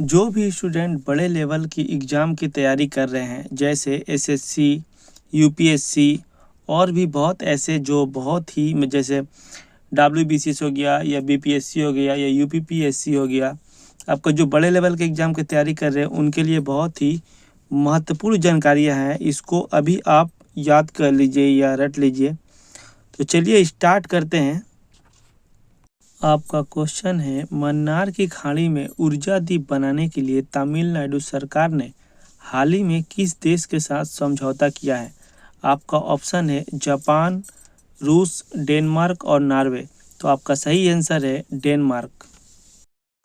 जो भी स्टूडेंट बड़े लेवल की एग्ज़ाम की तैयारी कर रहे हैं, जैसे एसएससी, यूपीएससी और भी बहुत ऐसे जो बहुत ही जैसे डब्ल्यूबीसीएस हो गया या बीपीएससी हो गया या यूपीपीएससी हो गया, आपका जो बड़े लेवल के एग्ज़ाम की तैयारी कर रहे हैं उनके लिए बहुत ही महत्वपूर्ण जानकारियाँ हैं। इसको अभी आप याद कर लीजिए या रट लीजिए। तो चलिए स्टार्ट करते हैं। आपका क्वेश्चन है, मन्नार की खाड़ी में ऊर्जा द्वीप बनाने के लिए तमिलनाडु सरकार ने हाल ही में किस देश के साथ समझौता किया है? आपका ऑप्शन है जापान, रूस, डेनमार्क और नॉर्वे। तो आपका सही आंसर है डेनमार्क।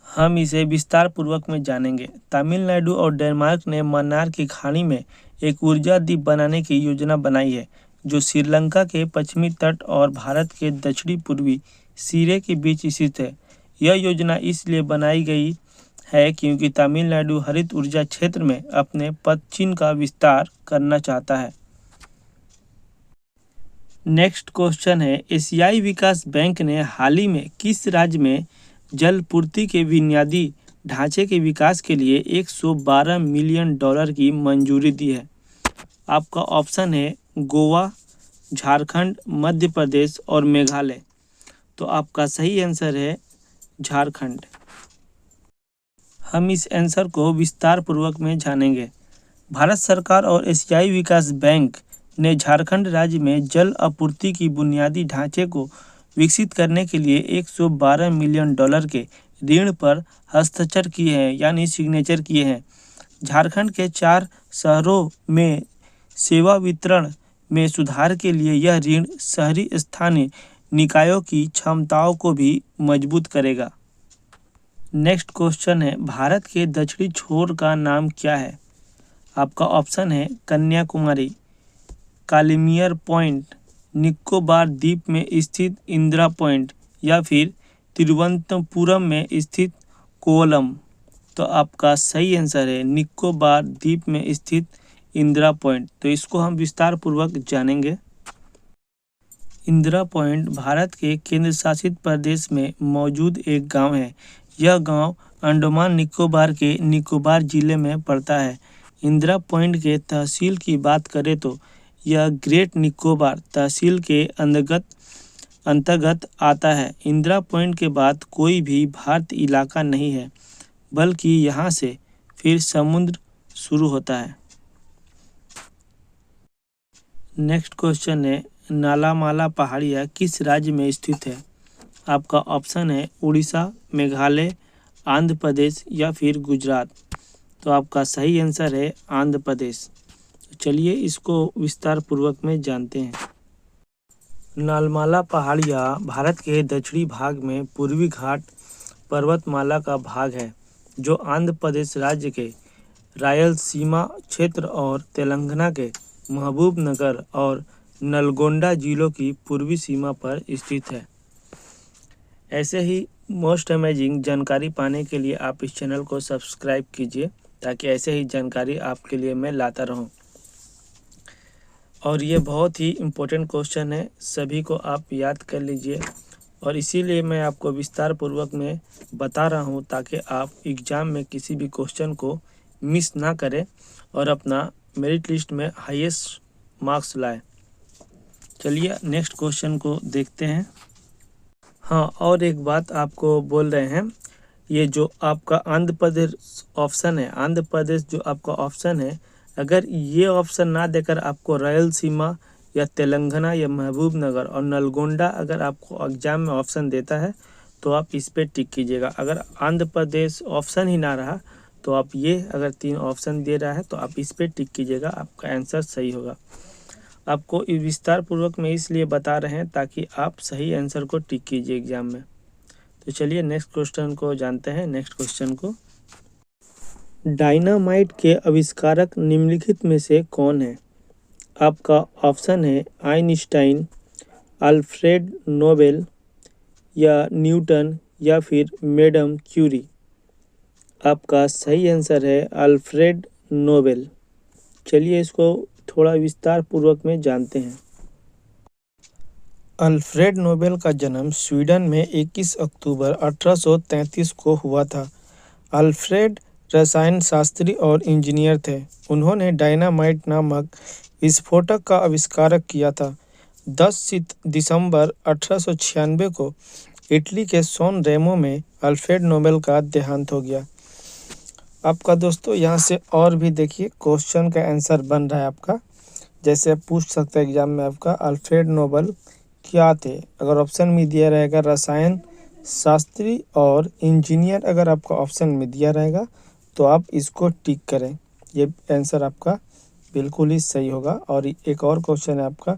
हम इसे विस्तार पूर्वक में जानेंगे। तमिलनाडु और डेनमार्क ने मन्नार की खाड़ी में एक ऊर्जा द्वीप बनाने की योजना बनाई है, जो श्रीलंका के पश्चिमी तट और भारत के दक्षिणी पूर्वी सिरे के बीच स्थित है। यह योजना इसलिए बनाई गई है क्योंकि तमिलनाडु हरित ऊर्जा क्षेत्र में अपने पदचिह्न का विस्तार करना चाहता है। नेक्स्ट क्वेश्चन है, एशियाई विकास बैंक ने हाल ही में किस राज्य में जल पूर्ति के बुनियादी ढांचे के विकास के लिए 112 मिलियन डॉलर की मंजूरी दी है? आपका ऑप्शन है गोवा, झारखंड, मध्य प्रदेश और मेघालय। तो आपका सही आंसर है झारखंड। हम इस आंसर को विस्तार पूर्वक में जानेंगे। भारत सरकार और एशियाई विकास बैंक ने झारखंड राज्य में जल आपूर्ति की बुनियादी ढांचे को विकसित करने के लिए 112 मिलियन डॉलर के ऋण पर हस्ताक्षर किए हैं, यानी सिग्नेचर किए हैं। झारखंड के 4 शहरों में सेवा वितरण में सुधार के लिए यह ऋण शहरी स्थानीय निकायों की क्षमताओं को भी मजबूत करेगा। नेक्स्ट क्वेश्चन है, भारत के दक्षिणी छोर का नाम क्या है? आपका ऑप्शन है कन्याकुमारी, कालीमियर पॉइंट, निकोबार द्वीप में स्थित इंदिरा पॉइंट या फिर तिरुवनंतपुरम में स्थित कोवलम। तो आपका सही आंसर है निकोबार द्वीप में स्थित इंदिरा पॉइंट। तो इसको हम विस्तार पूर्वक जानेंगे। इंदिरा पॉइंट भारत के केंद्र शासित प्रदेश में मौजूद एक गांव है। यह गांव अंडमान निकोबार के निकोबार जिले में पड़ता है। इंदिरा पॉइंट के तहसील की बात करें तो यह ग्रेट निकोबार तहसील के अंतर्गत आता है। इंदिरा पॉइंट के बाद कोई भी भारतीय इलाका नहीं है, बल्कि यहाँ से फिर समुद्र शुरू होता है। नेक्स्ट क्वेश्चन है, नालामाला पहाड़ियाँ किस राज्य में स्थित है? आपका ऑप्शन है उड़ीसा, मेघालय, आंध्र प्रदेश या फिर गुजरात। तो आपका सही आंसर है आंध्र प्रदेश। चलिए इसको विस्तार पूर्वक में जानते हैं। नालमाला पहाड़ियाँ भारत के दक्षिणी भाग में पूर्वी घाट पर्वतमाला का भाग है, जो आंध्र प्रदेश राज्य के रायलसीमा क्षेत्र और तेलंगाना के महबूबनगर और नलगोंडा जिलों की पूर्वी सीमा पर स्थित है। ऐसे ही मोस्ट अमेजिंग जानकारी पाने के लिए आप इस चैनल को सब्सक्राइब कीजिए, ताकि ऐसे ही जानकारी आपके लिए मैं लाता रहूं। और ये बहुत ही इम्पोर्टेंट क्वेश्चन है, सभी को आप याद कर लीजिए। और इसीलिए मैं आपको विस्तार पूर्वक में बता रहा हूँ, ताकि आप एग्ज़ाम में किसी भी क्वेश्चन को मिस ना करें और अपना मेरिट लिस्ट में हाईएस्ट मार्क्स लाए। चलिए नेक्स्ट क्वेश्चन को देखते हैं। हाँ, और एक बात आपको बोल रहे हैं, ये जो आपका आंध्र प्रदेश ऑप्शन है, आंध्र प्रदेश जो आपका ऑप्शन है, अगर ये ऑप्शन ना देकर आपको रायलसीमा या तेलंगाना या महबूबनगर और नलगोंडा अगर आपको एग्जाम में ऑप्शन देता है तो आप इस पर टिक कीजिएगा। अगर आंध्र प्रदेश ऑप्शन ही ना रहा तो आप ये अगर 3 ऑप्शन दे रहा है तो आप इस पर टिक कीजिएगा, आपका आंसर सही होगा। आपको विस्तार पूर्वक में इसलिए बता रहे हैं ताकि आप सही आंसर को टिक कीजिए एग्जाम में। तो चलिए नेक्स्ट क्वेश्चन को जानते हैं। नेक्स्ट क्वेश्चन को, डायनामाइट के आविष्कारक निम्नलिखित में से कौन है? आपका ऑप्शन है आइंस्टाइन, अल्फ्रेड नोबेल या न्यूटन या फिर मैडम क्यूरी। आपका सही आंसर है अल्फ्रेड नोबेल। चलिए इसको थोड़ा विस्तार पूर्वक में जानते हैं। अल्फ्रेड नोबेल का जन्म स्वीडन में 21 अक्टूबर 1833 को हुआ था। अल्फ्रेड रसायन शास्त्री और इंजीनियर थे। उन्होंने डायनामाइट नामक विस्फोटक का आविष्कार किया था। 10 दिसंबर 1896 को इटली के सैन रेमो में अल्फ्रेड नोबेल का देहांत हो गया। आपका दोस्तों यहाँ से और भी देखिए क्वेश्चन का आंसर बन रहा है आपका। जैसे आप पूछ सकते हैं एग्जाम में आपका अल्फ्रेड नोबेल क्या थे। अगर ऑप्शन में दिया रहेगा रसायन शास्त्री और इंजीनियर, अगर आपका ऑप्शन में दिया रहेगा तो आप इसको टिक करें। ये आंसर आपका बिल्कुल ही सही होगा। और एक और क्वेश्चन है आपका,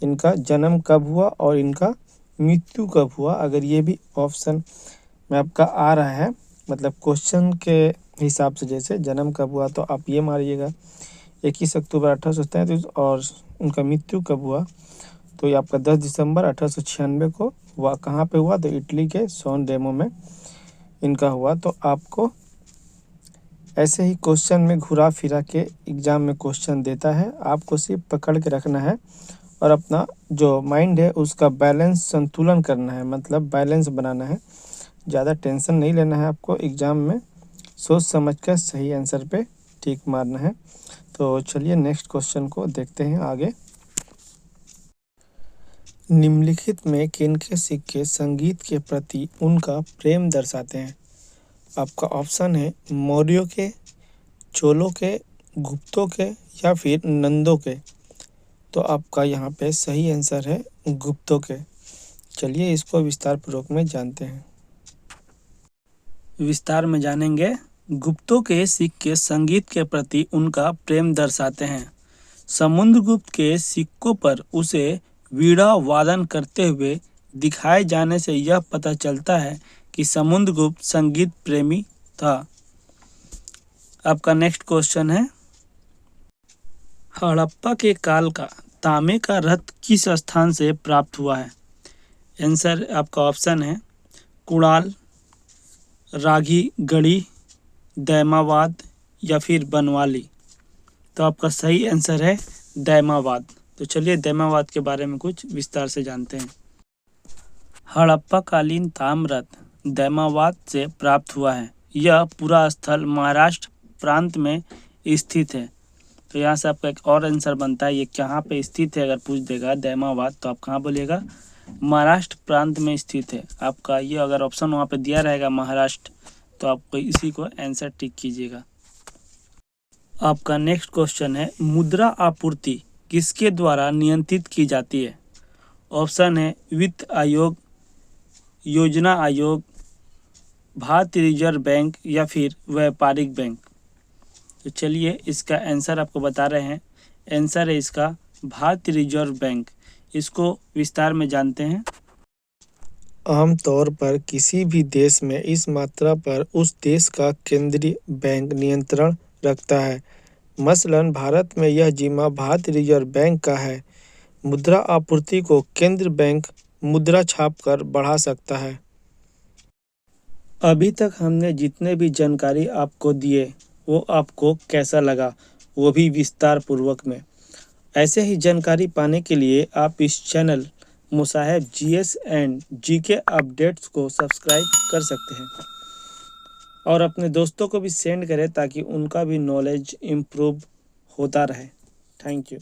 इनका जन्म कब हुआ और इनका मृत्यु कब हुआ। अगर ये भी ऑप्शन में आपका आ रहा है, मतलब क्वेश्चन के हिसाब से जैसे जन्म कब हुआ, तो आप ये मारिएगा 21 अक्टूबर 1837 और उनका मृत्यु कब हुआ, तो ये आपका 10 दिसंबर 1896 को हुआ। कहाँ पे हुआ, तो इटली के सैन रेमो में इनका हुआ। तो आपको ऐसे ही क्वेश्चन में घुरा फिरा के एग्ज़ाम में क्वेश्चन देता है, आपको सिर्फ पकड़ के रखना है और अपना जो माइंड है उसका बैलेंस संतुलन करना है, मतलब बैलेंस बनाना है। ज़्यादा टेंशन नहीं लेना है आपको एग्ज़ाम में, सोच समझ कर सही आंसर पे टिक मारना है। तो चलिए नेक्स्ट क्वेश्चन को देखते हैं आगे। निम्नलिखित में किनके सिक्के संगीत के प्रति उनका प्रेम दर्शाते हैं। आपका ऑप्शन है मौर्यों के, चोलों के, गुप्तों के या फिर नंदों के। तो आपका यहाँ पे सही आंसर है गुप्तों के। चलिए इसको विस्तार पूर्वक में जानते हैं। विस्तार में जानेंगे। गुप्तों के सिक्के संगीत के प्रति उनका प्रेम दर्शाते हैं। समुद्रगुप्त के सिक्कों पर उसे वीणा वादन करते हुए दिखाए जाने से यह पता चलता है कि समुद्रगुप्त संगीत प्रेमी था। आपका नेक्स्ट क्वेश्चन है, हड़प्पा के काल का तांबे का रथ किस स्थान से प्राप्त हुआ है। आंसर आपका ऑप्शन है कुड़ाल, रागी गढ़ी, दैमाबाद या फिर बनवाली। तो आपका सही आंसर है दैमाबाद। तो चलिए दैमाबाद के बारे में कुछ विस्तार से जानते हैं। हड़प्पा कालीन ताम्ररथ दैमाबाद से प्राप्त हुआ है। यह पूरा स्थल महाराष्ट्र प्रांत में स्थित है। तो यहाँ से आपका एक और आंसर बनता है, ये कहाँ पे स्थित है। अगर पूछ देगा दैमाबाद तो आप कहाँ बोलिएगा, महाराष्ट्र प्रांत में स्थित है। आपका ये अगर ऑप्शन वहाँ पे दिया रहेगा महाराष्ट्र, तो आपको इसी को आंसर टिक कीजिएगा। आपका नेक्स्ट क्वेश्चन है, मुद्रा आपूर्ति किसके द्वारा नियंत्रित की जाती है। ऑप्शन है वित्त आयोग, योजना आयोग, भारतीय रिजर्व बैंक या फिर व्यापारिक बैंक। तो चलिए इसका आंसर आपको बता रहे हैं। आंसर है इसका भारतीय रिजर्व बैंक। इसको विस्तार में जानते हैं। आमतौर पर किसी भी देश में इस मात्रा पर उस देश का केंद्रीय बैंक नियंत्रण रखता है। मसलन भारत में यह जिम्मा भारतीय रिजर्व बैंक का है। मुद्रा आपूर्ति को केंद्रीय बैंक मुद्रा छापकर बढ़ा सकता है। अभी तक हमने जितने भी जानकारी आपको दिए वो आपको कैसा लगा, वो भी विस्तार पूर्वक में। ऐसे ही जानकारी पाने के लिए आप इस channel Musahib GS and GK updates को सब्सक्राइब कर सकते हैं और अपने दोस्तों को भी सेंड करें ताकि उनका भी नॉलेज इम्प्रूव होता रहे। Thank you.